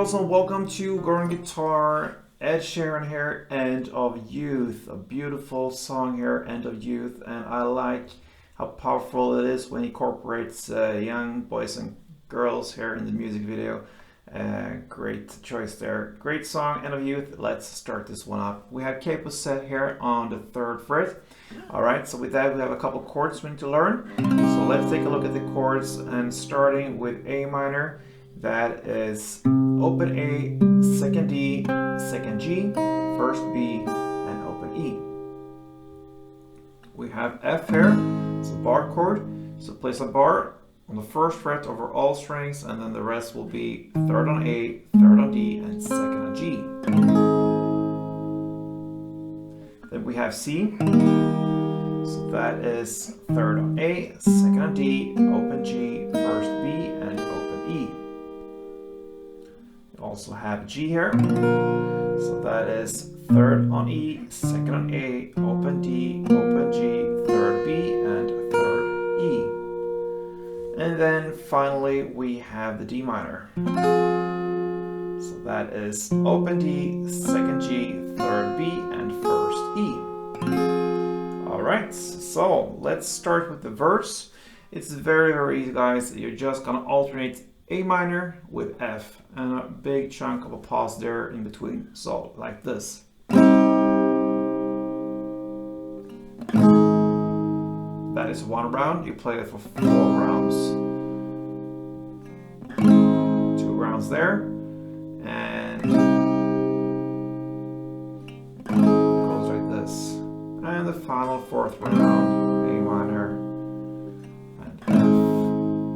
girls, and welcome to Girl Guitar. Ed Sheeran here, End of Youth. A beautiful song here, End of Youth, and I like how powerful it is when it incorporates young boys and girls here in the music video. Great choice there. Great song, End of Youth. Let's start this one up. We have capo set here on the 3rd fret. Alright, so with that we have a couple chords we need to learn. So let's take a look at the chords, and starting with A minor. That is open A, second D, second G, first B, and open E. We have F here, it's a bar chord, so place a bar on the 1st fret over all strings, and then the rest will be 3rd on A, 3rd on D, and 2nd on G. Then we have C, so that is 3rd on A, 2nd on D, open G, 1st B, and open E. Also have G here, so that is 3rd on E, 2nd on A, open D, open G, 3rd B, and 3rd E. And then finally we have the D minor, so that is open D, 2nd G, 3rd B, and 1st E. Alright, so let's start with the verse. It's very easy, guys. You're just gonna alternate A minor with F and a big chunk of a pause there in between, so like this. That is 1 round. You play it for 4 rounds. 2 rounds there, and goes like this. And the final 4th round, A minor and F.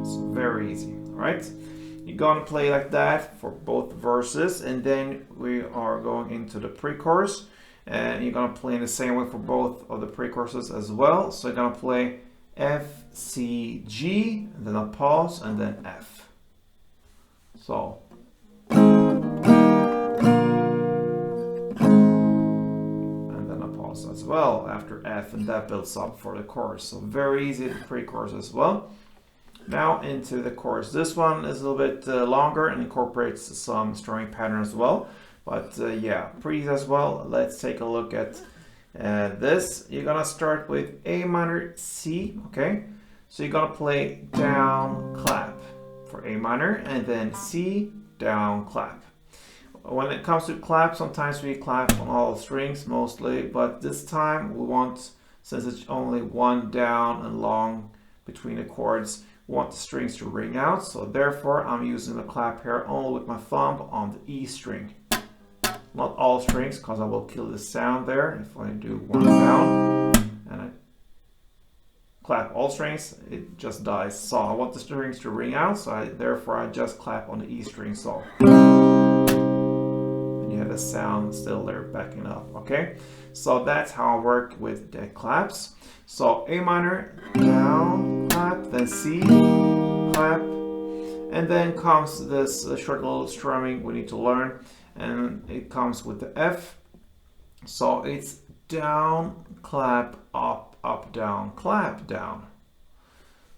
It's very easy. Right, you're gonna play like that for both verses, and then we are going into the pre-chorus, and you're gonna play in the same way for both of the pre-choruses as well. So you're gonna play F, C, G, and then a pause, and then F. So and then a pause as well after F, and that builds up for the chorus. So very easy, the pre-chorus as well. Now into the chorus. This one is a little bit longer and incorporates some strumming pattern as well. But yeah, pretty easy as well. Let's take a look at this. You're gonna start with A minor, C, okay? So you're gonna play down, clap for A minor, and then C, down, clap. When it comes to clap, sometimes we clap on all strings mostly, but this time we want, since it's only 1 down and long between the chords, want the strings to ring out, so therefore I'm using the clap here only with my thumb on the E string. Not all strings, because I will kill the sound there. If I do 1 down and I clap all strings, it just dies. So I want the strings to ring out, so therefore I just clap on the E string. So and you have the sound still there backing up. Okay, so that's how I work with the claps. So A minor, down, clap, then C, clap, and then comes this short little strumming we need to learn, and it comes with the F. So it's down, clap, up, up, down, clap, down.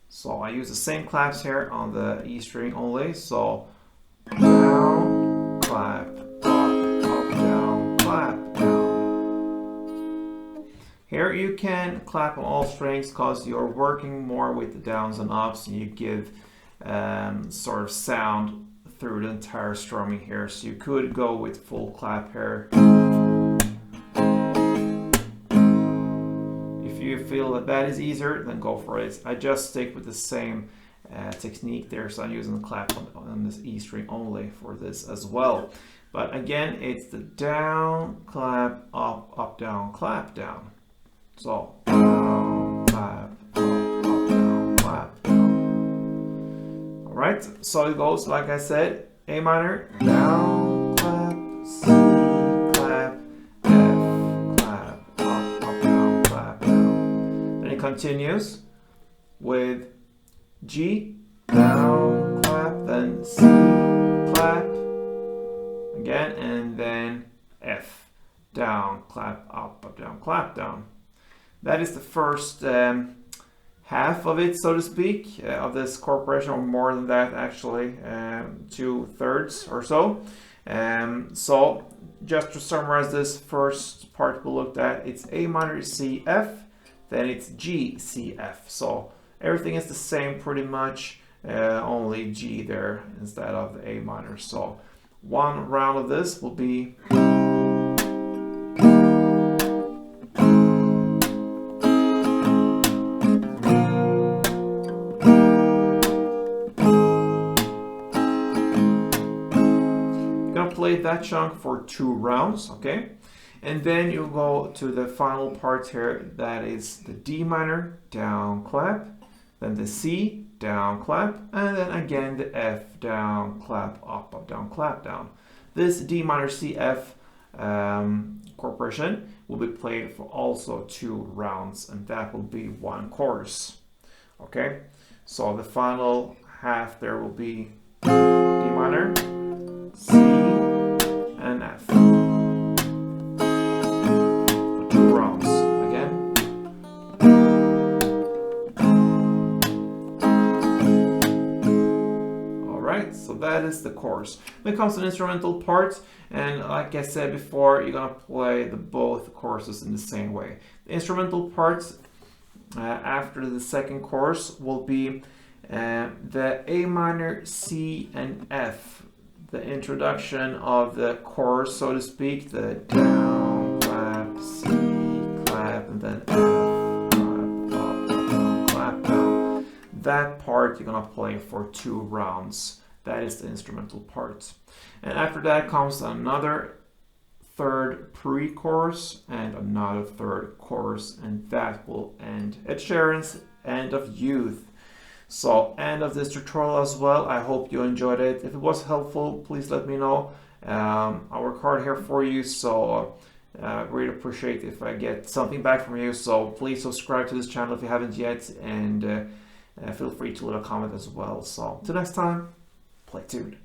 So I use the same claps here on the E string only. So down, clap, up, down, clap, down. Here you can clap on all strings because you're working more with the downs and ups, and you give sort of sound through the entire strumming here. So you could go with full clap here. If you feel that is easier, then go for it. I just stick with the same technique there, so I'm using the clap on this E string only for this as well. But again, it's the down, clap, up, up, down, clap, down. So down, clap, up, down, clap, down. Alright, so it goes like I said, A minor, down, clap, C, clap, F, clap, up, down, clap, down. Then it continues with G, down, clap, then C, clap, again, and then F, down, clap, up, down, clap, down. That is the first half of it, so to speak, of this corporation, or more than that actually, 2/3 or so. So just to summarize this first part we looked at, it's A minor C F, then it's G C F. So everything is the same pretty much, only G there instead of the A minor. So one round of this will be play that chunk for 2 rounds, okay? And then you go to the final part here, that is the D minor down clap, then the C down clap, and then again the F down clap, up down clap down. This D minor C F corporation will be played for also 2 rounds, and that will be 1 chorus, okay? So the final half there will be D minor, C, and F. For 2 rounds. Again. Alright, so that is the chorus. When it comes to the instrumental part, and like I said before, you're gonna play both choruses in the same way. The instrumental parts after the second chorus will be the A minor, C, and F. The introduction of the chorus, so to speak, the down, clap, C, clap, and then F, clap, up, down, clap, down. That part you're gonna play for 2 rounds. That is the instrumental part. And after that comes another 3rd pre-chorus and another 3rd chorus, and that will end Ed Sheeran's End of Youth. So, end of this tutorial as well. I hope you enjoyed it. If it was helpful, please let me know. I work hard here for you, so I really appreciate if I get something back from you. So please subscribe to this channel if you haven't yet, and feel free to leave a comment as well. So, till next time, play tuned.